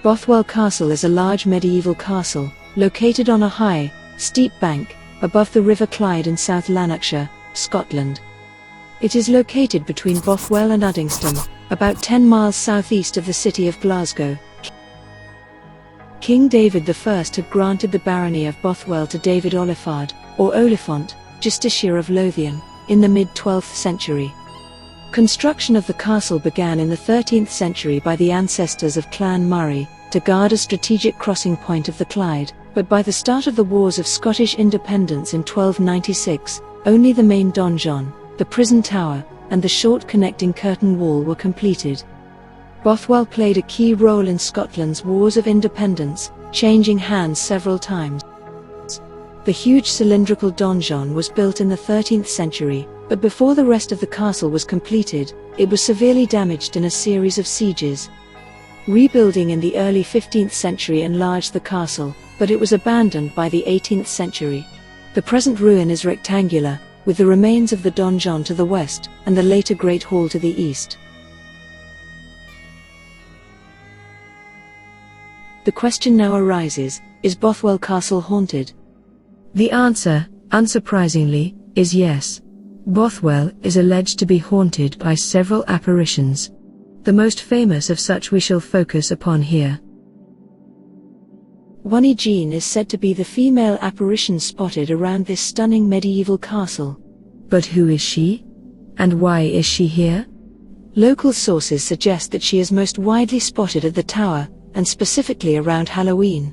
Bothwell Castle is a large medieval castle, located on a high, steep bank, above the River Clyde in South Lanarkshire, Scotland. It is located between Bothwell and Uddingston, about 10 miles southeast of the city of Glasgow. King David I had granted the barony of Bothwell to David Olifard, or Oliphant, Justiciar of Lothian, in the mid-12th century. Construction of the castle began in the 13th century by the ancestors of Clan Murray, to guard a strategic crossing point of the Clyde, but by the start of the Wars of Scottish Independence in 1296, only the main donjon, the prison tower, and the short connecting curtain wall were completed. Bothwell played a key role in Scotland's Wars of Independence, changing hands several times. The huge cylindrical donjon was built in the 13th century, but before the rest of the castle was completed, it was severely damaged in a series of sieges. Rebuilding in the early 15th century enlarged the castle, but it was abandoned by the 18th century. The present ruin is rectangular, with the remains of the donjon to the west, and the later Great Hall to the east. The question now arises, is Bothwell Castle haunted? The answer, unsurprisingly, is yes. Bothwell is alleged to be haunted by several apparitions. The most famous of such we shall focus upon here. Bonnie Jean is said to be the female apparition spotted around this stunning medieval castle. But who is she? And why is she here? Local sources suggest that she is most widely spotted at the tower, and specifically around Halloween.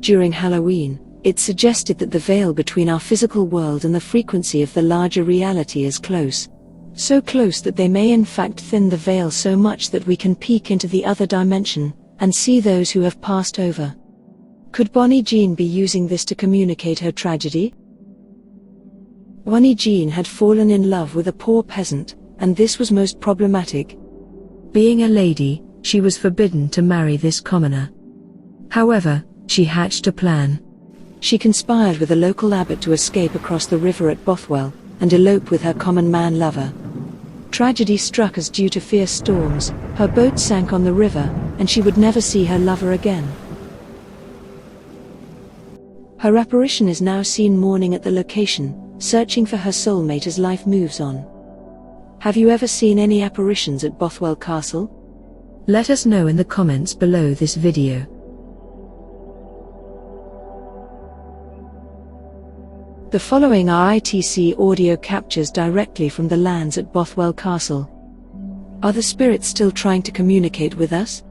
During Halloween, it's suggested that the veil between our physical world and the frequency of the larger reality is close. So close that they may in fact thin the veil so much that we can peek into the other dimension, and see those who have passed over. Could Bonnie Jean be using this to communicate her tragedy? Bonnie Jean had fallen in love with a poor peasant, and this was most problematic. Being a lady, she was forbidden to marry this commoner. However, she hatched a plan. She conspired with a local abbot to escape across the river at Bothwell, and elope with her common man lover. Tragedy struck as due to fierce storms, her boat sank on the river, and she would never see her lover again. Her apparition is now seen mourning at the location, searching for her soulmate as life moves on. Have you ever seen any apparitions at Bothwell Castle? Let us know in the comments below this video. The following are ITC audio captures directly from the lands at Bothwell Castle. Are the spirits still trying to communicate with us?